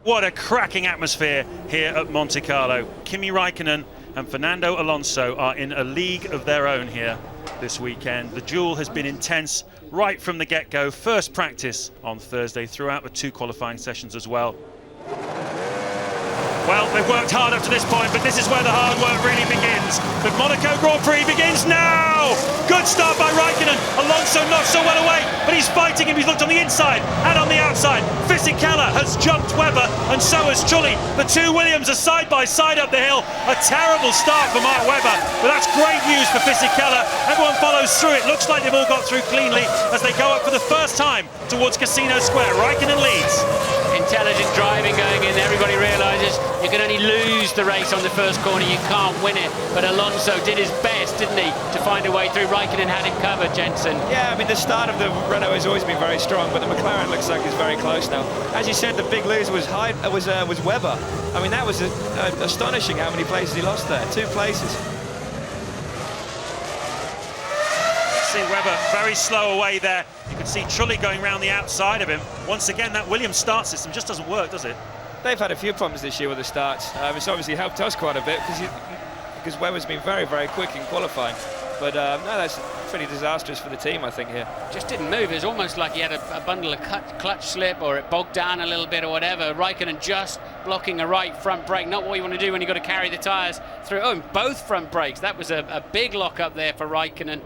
What a cracking atmosphere here at Monte Carlo. Kimi Raikkonen and Fernando Alonso are in a league of their own here this weekend. The duel has been intense right from the get-go. First practice on Thursday throughout the two qualifying sessions as well. Well, they've worked hard up to this point, but this is where the hard work really begins. The Monaco Grand Prix begins now! Good start by Raikkonen. Alonso not so well away, but he's fighting him. He's looked on the inside and on the outside. Fisichella has jumped Webber, and so has Trulli. The two Williams are side by side up the hill. A terrible start for Mark Webber, but that's great news for Fisichella. Everyone follows through. It looks like they've all got through cleanly as they go up for the first time towards Casino Square. Raikkonen leads. Intelligent driving going in. Everybody realises you can only lose the race on the first corner, you can't win it. But Alonso did his best, didn't he, to find a way through. Raikkonen had him covered, Jensen. Yeah, I mean, the start of the Renault has always been very strong, but the McLaren looks like it's very close now. As you said, the big loser was Webber. I mean, that was astonishing how many places he lost there. 2 places. See Webber very slow away there. You can see Trulli going around the outside of him. Once again, that Williams start system just doesn't work, does it? They've had a few problems this year with the starts. It's obviously helped us quite a bit because Webber's been very, very quick in qualifying. But no, that's pretty disastrous for the team, I think, here. Just didn't move. It was almost like he had a bundle of clutch slip, or it bogged down a little bit or whatever. Raikkonen just blocking a right front brake. Not what you want to do when you've got to carry the tyres through. Oh, and both front brakes. That was a big lock up there for Raikkonen.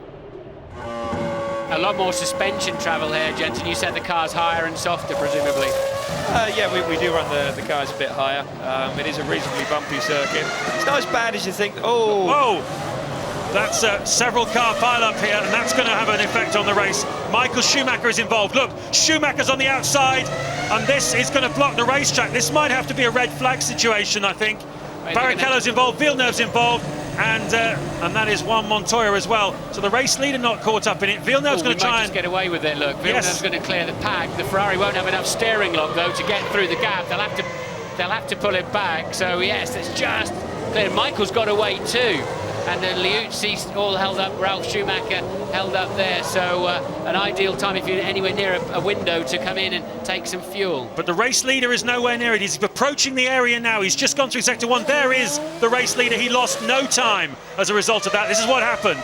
A lot more suspension travel here, Jensen. You said the car's higher and softer, presumably. Yeah, we do run the cars a bit higher. It is a reasonably bumpy circuit. It's not as bad as you think. Oh! That's several car pile-up here, and that's going to have an effect on the race. Michael Schumacher is involved. Look, Schumacher's on the outside, and this is going to block the racetrack. This might have to be a red flag situation, I think. Barrichello's involved, Villeneuve's involved, and that is Juan Montoya as well. So the race leader not caught up in it. Villeneuve's going to try and get away with it. Look, Villeneuve's going to clear the pack. The Ferrari won't have enough steering lock though to get through the gap. They'll have to pull it back. So yes, it's just clear. Michael's got away too. And Liuzzi's all held up, Ralf Schumacher held up there, so an ideal time if you're anywhere near a window to come in and take some fuel. But the race leader is nowhere near it. He's approaching the area now. He's just gone through sector 1. There is the race leader. He lost no time as a result of that. This is what happened.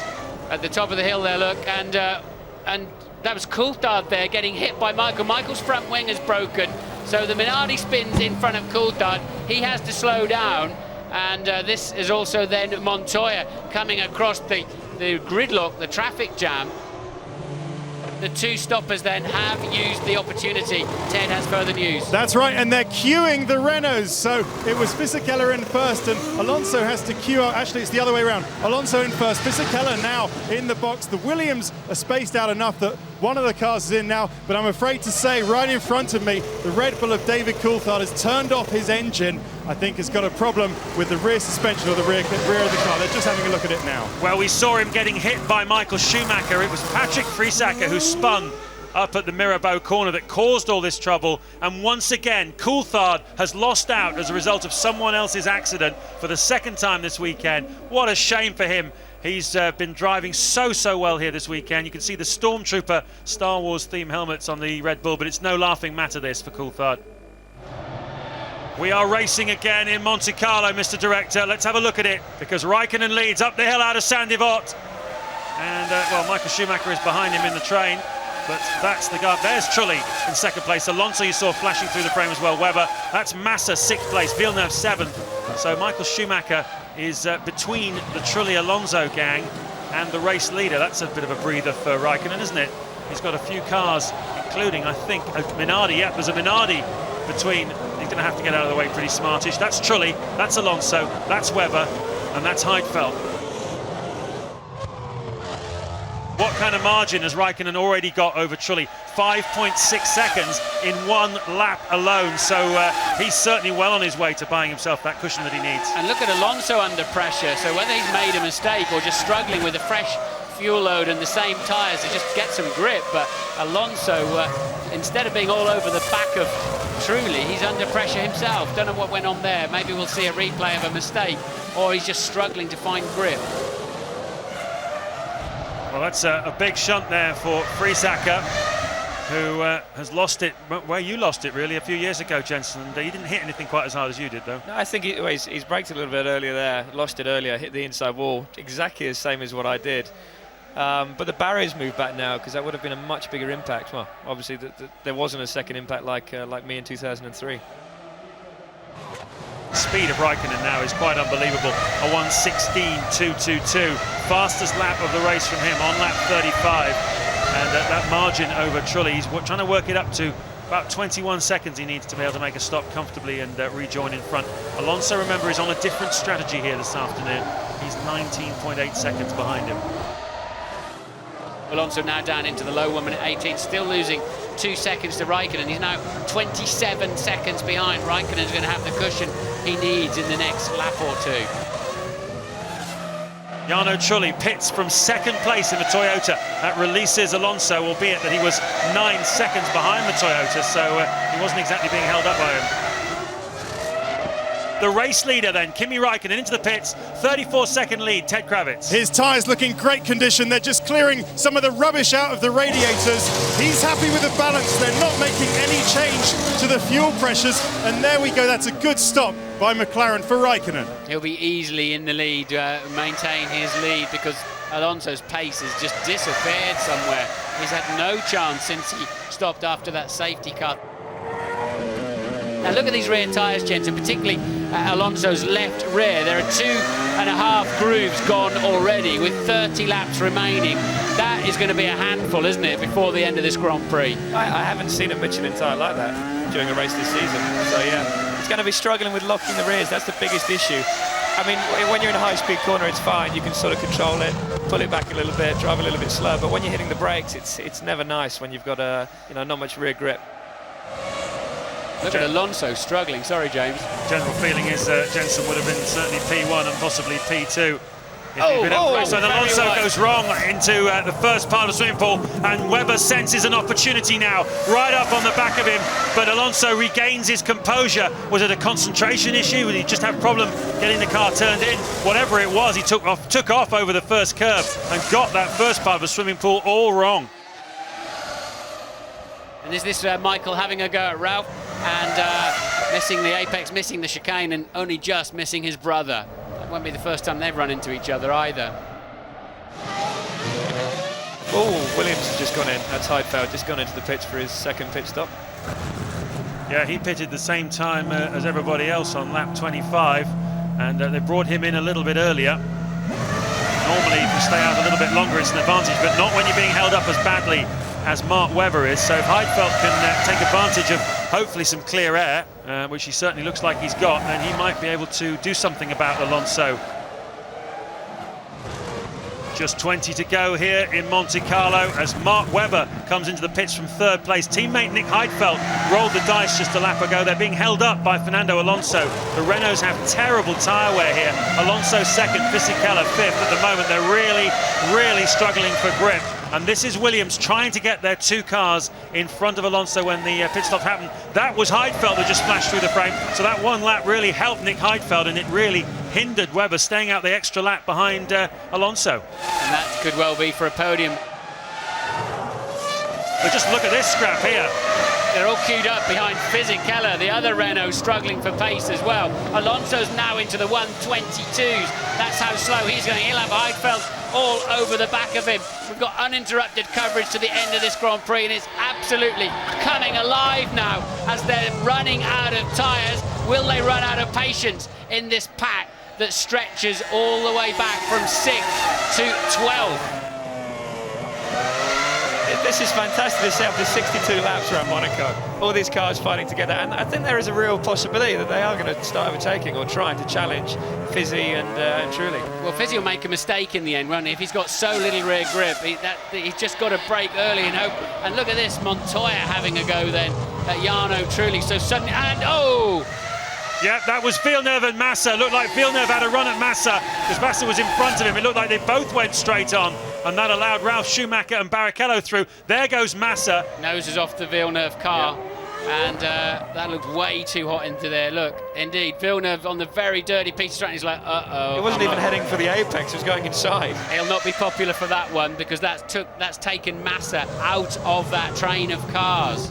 At the top of the hill there, look, and that was Coulthard there getting hit by Michael. Michael's front wing is broken, so the Minardi spins in front of Coulthard. He has to slow down. And this is also then Montoya coming across the gridlock, the traffic jam. The two stoppers then have used the opportunity. Ted has further news. That's right, and they're queuing the Renaults. So it was Fisichella in first, and Alonso has to queue out. Actually, it's the other way around. Alonso in first, Fisichella now in the box. The Williams are spaced out enough that one of the cars is in now, but I'm afraid to say right in front of me, the Red Bull of David Coulthard has turned off his engine. I think it's got a problem with the rear suspension or the rear of the car. They're just having a look at it now. Well, we saw him getting hit by Michael Schumacher. It was Patrick Friesacker who spun up at the Mirabeau corner that caused all this trouble. And once again, Coulthard has lost out as a result of someone else's accident for the second time this weekend. What a shame for him. He's been driving so well here this weekend. You can see the Stormtrooper Star Wars theme helmets on the Red Bull, but it's no laughing matter this for Coulthard. We are racing again in Monte Carlo, Mr. Director. Let's have a look at it, because Raikkonen leads up the hill out of Saint-Yvot. And, well, Michael Schumacher is behind him in the train, but that's the guy. There's Trulli in second place. Alonso you saw flashing through the frame as well. Webber. That's Massa, 6th place. Villeneuve, 7th. So Michael Schumacher is between the Trulli-Alonso gang and the race leader. That's a bit of a breather for Raikkonen, isn't it? He's got a few cars, including, I think, a Minardi. Yeah, there's a Minardi between. He's going to have to get out of the way pretty smartish. That's Trulli, that's Alonso, that's Webber, and that's Heidfeld. What kind of margin has Raikkonen already got over Trulli? 5.6 seconds in one lap alone, so he's certainly well on his way to buying himself that cushion that he needs. And look at Alonso under pressure, so whether he's made a mistake or just struggling with a fresh fuel load and the same tyres to just get some grip, but Alonso, instead of being all over the back of Trulli, he's under pressure himself. Don't know what went on there. Maybe we'll see a replay of a mistake, or he's just struggling to find grip. Well, that's a big shunt there for Friesacker. who has lost it where you lost it really a few years ago, Jensen. And he didn't hit anything quite as hard as you did, though. No, I think he's braked a little bit earlier there, lost it earlier, hit the inside wall, exactly the same as what I did. But the barrier's moved back now because that would have been a much bigger impact. Well, obviously there wasn't a second impact like me in 2003. The speed of Raikkonen now is quite unbelievable. A 1:16.222, fastest lap of the race from him on lap 35. And that margin over Trulli, he's trying to work it up to about 21 seconds he needs to be able to make a stop comfortably and rejoin in front. Alonso, remember, is on a different strategy here this afternoon. He's 19.8 seconds behind him. Alonso now down into the low 1 minute 18, still losing 2 seconds to Raikkonen. He's now 27 seconds behind. Raikkonen's going to have the cushion he needs in the next lap or two. Jarno Trulli pits from second place in the Toyota. That releases Alonso, albeit that he was 9 seconds behind the Toyota, so he wasn't exactly being held up by him. The race leader then, Kimi Raikkonen into the pits, 34-second lead, Ted Kravitz. His tyres look in great condition. They're just clearing some of the rubbish out of the radiators. He's happy with the balance. They're not making any change to the fuel pressures. And there we go. That's a good stop by McLaren for Raikkonen. He'll be easily in the lead, maintain his lead, because Alonso's pace has just disappeared somewhere. He's had no chance since he stopped after that safety car. Now look at these rear tyres, Jensen, particularly Alonso's left rear. There are 2.5 grooves gone already with 30 laps remaining. That is going to be a handful, isn't it, before the end of this Grand Prix? I haven't seen a Michelin tyre like that during a race this season. So yeah, it's going to be struggling with locking the rears. That's the biggest issue. I mean, when you're in a high-speed corner, it's fine. You can sort of control it, pull it back a little bit, drive a little bit slow. But when you're hitting the brakes, it's never nice when you've got not much rear grip. Look at Alonso struggling. Sorry, James. General feeling is Jensen would have been certainly P1 and possibly P2. So Alonso goes wrong into the first part of the swimming pool, and Webber senses an opportunity now right up on the back of him, but Alonso regains his composure. Was it a concentration issue? Did he just have a problem getting the car turned in? Whatever it was, he took off over the first curve and got that first part of the swimming pool all wrong. And is this Michael having a go at Ralph and missing the apex, missing the chicane, and only just missing his brother? That won't be the first time they've run into each other either. Oh, Williams has just gone in. That's Heidfeld, just gone into the pits for his second pit stop. Yeah, he pitted the same time as everybody else on lap 25, and they brought him in a little bit earlier. Normally, if you stay out a little bit longer, it's an advantage, but not when you're being held up as badly as Mark Webber is. So if Heidfeld can take advantage of hopefully some clear air, which he certainly looks like he's got, then he might be able to do something about Alonso. Just 20 to go here in Monte Carlo as Mark Webber comes into the pits from third place. Teammate Nick Heidfeld rolled the dice just a lap ago. They're being held up by Fernando Alonso. The Renaults have terrible tyre wear here. Alonso second, Fisichella fifth. At the moment, they're really struggling for grip. And this is Williams trying to get their two cars in front of Alonso when the pit stop happened. That was Heidfeld that just flashed through the frame. So that one lap really helped Nick Heidfeld, and it really hindered Webber staying out the extra lap behind Alonso. And that could well be for a podium. But just look at this scrap here. They're all queued up behind Fisichella, the other Renault struggling for pace as well. Alonso's now into the 122s. That's how slow he's going. He'll have Heidfeld all over the back of him. We've got uninterrupted coverage to the end of this Grand Prix, and it's absolutely coming alive now as they're running out of tyres. Will they run out of patience in this pack that stretches all the way back from 6th to 12th? This is fantastic to see after 62 laps around Monaco. All these cars fighting together, and I think there is a real possibility that they are going to start overtaking or trying to challenge Fizzy and Trulli. Well, Fizzy will make a mistake in the end, won't he? If he's got so little rear grip, he's just got to brake early and hope. And look at this, Montoya having a go then at Jarno Trulli. So suddenly, and oh! Yeah, that was Villeneuve and Massa. Looked like Villeneuve had a run at Massa because Massa was in front of him. It looked like they both went straight on, and that allowed Ralf Schumacher and Barrichello through. There goes Massa. Noses off the Villeneuve car. And that looked way too hot into there. Look, indeed, Villeneuve on the very dirty piece of track. He's like, uh-oh. It wasn't even heading for the apex, it was going inside. He'll not be popular for that one because that's taken Massa out of that train of cars.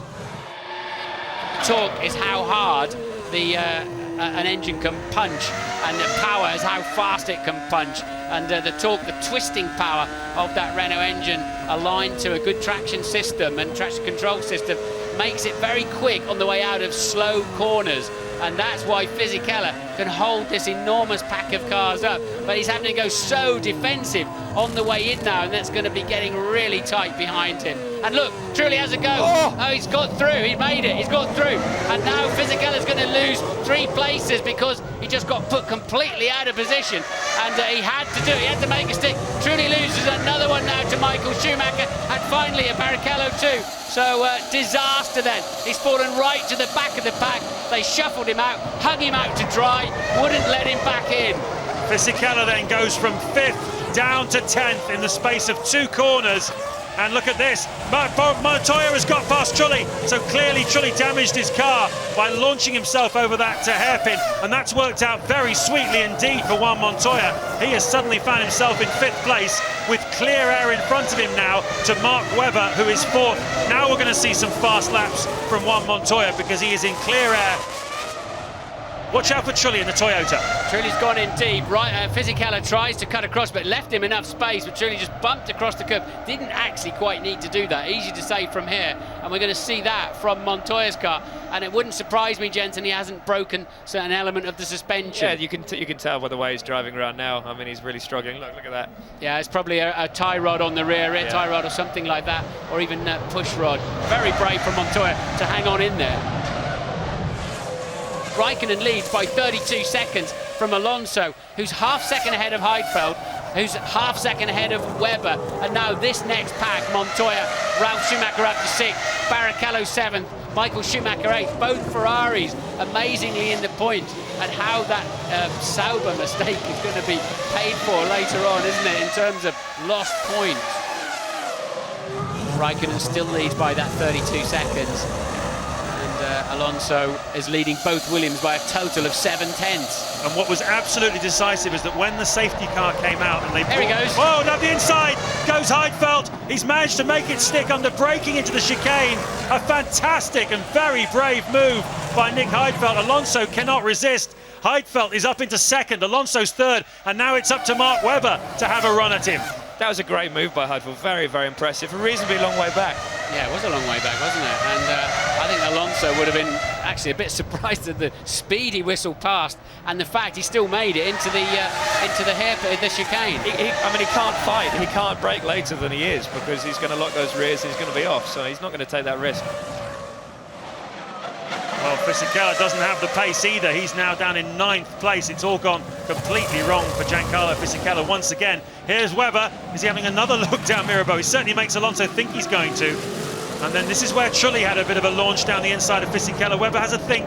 Torque is how hard an engine can punch, and the power is how fast it can punch. And the torque, the twisting power of that Renault engine aligned to a good traction system and traction control system makes it very quick on the way out of slow corners. And that's why Fisichella can hold this enormous pack of cars up. But he's having to go so defensive on the way in now, and that's going to be getting really tight behind him. And look, Trulli has a go. Oh, he's got through. He made it. He's got through. And now Fisichella's going to lose 3 places because he just got put completely out of position. And he had to do it. He had to make a stick. Trulli loses another one now to Michael Schumacher. And finally a Barrichello too. So disaster then. He's fallen right to the back of the pack. They shuffled him out, hung him out to dry, wouldn't let him back in. Fisichella then goes from 5th down to 10th in the space of 2 corners. And look at this, Montoya has got past Trulli, so clearly Trulli damaged his car by launching himself over that hairpin, and that's worked out very sweetly indeed for Juan Montoya. He has suddenly found himself in 5th place with clear air in front of him now to Mark Webber, who is 4th. Now we're going to see some fast laps from Juan Montoya because he is in clear air. Watch out for Trulli in the Toyota. Trulli's gone in deep. Right, Fisichella tries to cut across, but left him enough space. But Trulli just bumped across the curb. Didn't actually quite need to do that. Easy to say from here. And we're going to see that from Montoya's car. And it wouldn't surprise me, Jensen, he hasn't broken an element of the suspension. Yeah, you can tell by the way he's driving around now. I mean, he's really struggling. Look at that. Yeah, it's probably a tie rod on the rear tie rod or something like that, or even a push rod. Very brave from Montoya to hang on in there. Raikkonen leads by 32 seconds from Alonso, who's half second ahead of Heidfeld, who's half second ahead of Webber. And now this next pack, Montoya, Ralf Schumacher up to 6th, Barrichello 7th, Michael Schumacher 8th, both Ferraris amazingly in the point. And how that Sauber mistake is going to be paid for later on, isn't it, in terms of lost points. Raikkonen still leads by that 32 seconds. Alonso is leading both Williams by a total of 7/10. And what was absolutely decisive is that when the safety car came out and they... There he goes. Oh, now the inside goes Heidfeld. He's managed to make it stick under braking into the chicane. A fantastic and very brave move by Nick Heidfeld. Alonso cannot resist. Heidfeld is up into 2nd, Alonso's 3rd, and now it's up to Mark Webber to have a run at him. That was a great move by Heidfeld, very, very impressive. A reasonably long way back. Yeah, it was a long way back, wasn't it? And I think Alonso would have been actually a bit surprised at the speed he whistled past and the fact he still made it into the hairpin, the chicane. I mean, he can't fight. He can't brake later than he is because he's going to lock those rears and he's going to be off. So he's not going to take that risk. Well, Fisichella doesn't have the pace either. He's now down in 9th place. It's all gone completely wrong for Giancarlo Fisichella once again. Here's Webber. Is he having another look down Mirabeau? He certainly makes Alonso think he's going to. And then this is where Trulli had a bit of a launch down the inside of Fisichella. Webber has a think,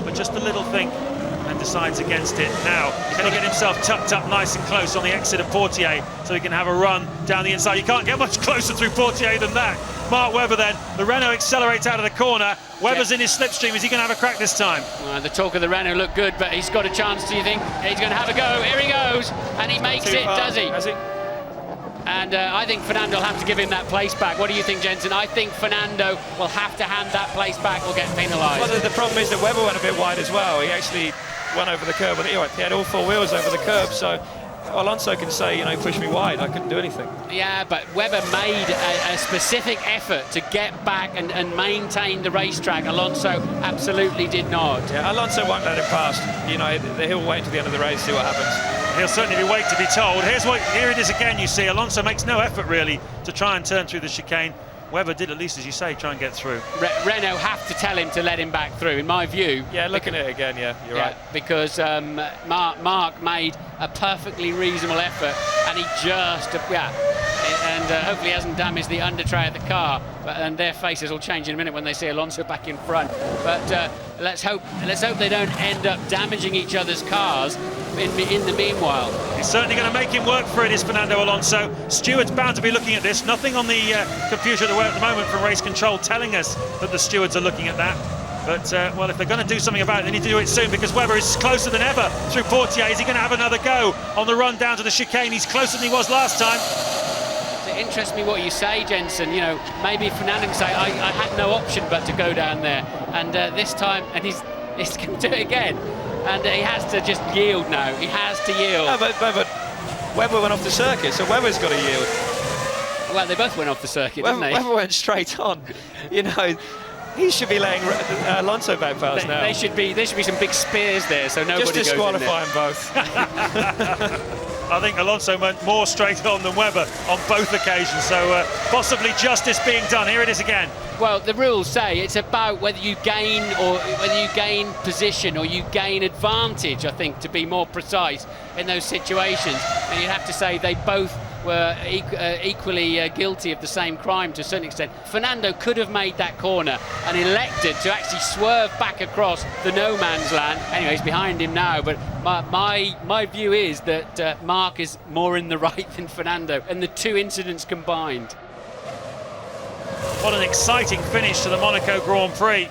but just a little think, and decides against it. Now, can he get himself tucked up nice and close on the exit of Portier so he can have a run down the inside? You can't get much closer through Portier than that. Mark Webber then, the Renault accelerates out of the corner. Webber's in his slipstream. Is he going to have a crack this time? The talk of the Renault looked good, but he's got a chance, do you think? He's going to have a go. Here he goes. And he makes it, does he? Has he? And I think Fernando will have to give him that place back. What do you think, Jensen? I think Fernando will have to hand that place back or get penalised. Well, the problem is that Webber went a bit wide as well. He actually went over the curb. He had all 4 wheels over the curb, so Alonso can say, you know, push me wide. I couldn't do anything. Yeah, but Webber made a specific effort to get back and maintain the racetrack. Alonso absolutely did not. Yeah, Alonso won't let him past. You know, he'll wait until the end of the race, see what happens. He'll certainly be waiting to be told. Here it is again, you see. Alonso makes no effort really to try and turn through the chicane. Webber did, at least as you say, try and get through. Renault have to tell him to let him back through, in my view. Yeah, looking at it again, yeah, you're right. Because Mark made a perfectly reasonable effort, and he just, and hopefully hasn't damaged the under tray of the car. And their faces will change in a minute when they see Alonso back in front. But let's hope they don't end up damaging each other's cars in the meanwhile. He's certainly going to make him work for it, is Fernando Alonso. Stewards bound to be looking at this. Nothing on the computer at the moment from race control telling us that the stewards are looking at that. But, well, if they're going to do something about it, they need to do it soon, because Webber is closer than ever through Portier. Is he going to have another go on the run down to the chicane? He's closer than he was last time. It interests me what you say, Jensen. You know, maybe Fernando can say, I had no option but to go down there. And this time, and he's going to do it again. And he has to just yield now. He has to yield. No, but Webber went off the circuit, so Webber's got to yield. Well, they both went off the circuit, didn't they? Webber went straight on. You know, he should be laying Alonso back fast now. There should be some big spears there, so nobody just goes in there. disqualify them both. I think Alonso went more straight on than Webber on both occasions, so possibly justice being done. Here it is again. Well, the rules say it's about whether you gain position or you gain advantage, I think, to be more precise in those situations. And you'd have to say they both were equally guilty of the same crime to a certain extent. Fernando could have made that corner and elected to actually swerve back across the no man's land. Anyway, he's behind him now, but my view is that Mark is more in the right than Fernando, and the two incidents combined. What an exciting finish to the Monaco Grand Prix.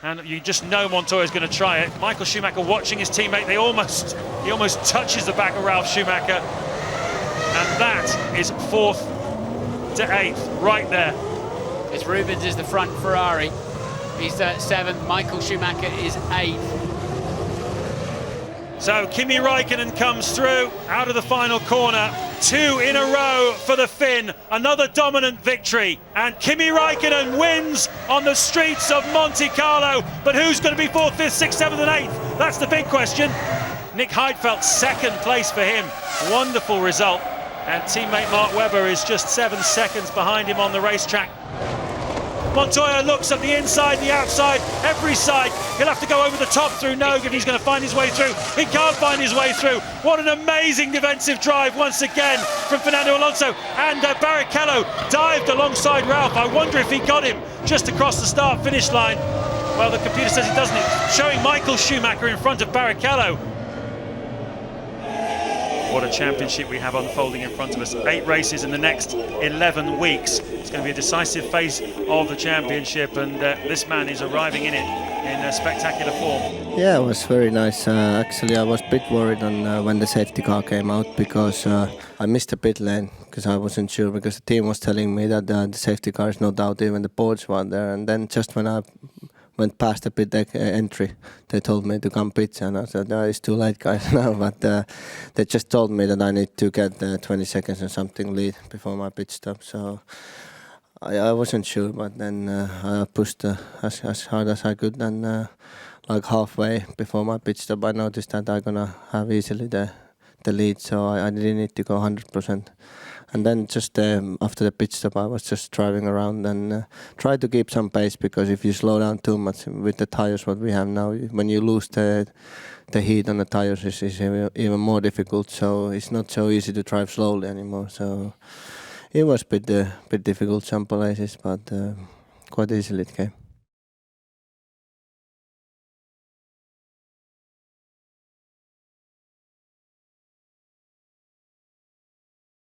And you just know Montoya's going to try it. Michael Schumacher watching his teammate. He almost touches the back of Ralf Schumacher. And that is 4th to 8th, right there. It's Rubens is the front Ferrari. He's 7th. Michael Schumacher is 8th. So Kimi Raikkonen comes through out of the final corner. 2 in a row for the Finn. Another dominant victory. And Kimi Raikkonen wins on the streets of Monte Carlo. But who's going to be 4th, 5th, 6th, 7th and 8th? That's the big question. Nick Heidfeld, 2nd place for him. Wonderful result. And teammate Mark Webber is just 7 seconds behind him on the racetrack. Montoya looks at the inside, the outside, every side. He'll have to go over the top through Nogue if he's going to find his way through. He can't find his way through. What an amazing defensive drive once again from Fernando Alonso. And Barrichello dived alongside Ralph. I wonder if he got him just across the start-finish line. Well, the computer says he doesn't. It's showing Michael Schumacher in front of Barrichello. What a championship we have unfolding in front of us. 8 races in the next 11 weeks. It's going to be a decisive phase of the championship, and this man is arriving in it in spectacular form. Yeah, it was very nice. Actually, I was a bit worried on when the safety car came out, because I missed the pit lane because I wasn't sure, because the team was telling me that the safety car is not out, even the boards were there. And then just when I went past the pit entry, they told me to come pit, and I said, no, it's too late, guys, now. But they just told me that I need to get 20 seconds or something lead before my pit stop. So I wasn't sure, but then I pushed as hard as I could, and like halfway before my pit stop, I noticed that I'm gonna have easily the lead, so I didn't need to go 100%. And then just after the pit stop, I was just driving around and try to keep some pace, because if you slow down too much with the tires what we have now, when you lose the heat on the tires, it's even more difficult. So it's not so easy to drive slowly anymore. So it was a bit difficult some places, but quite easily it came.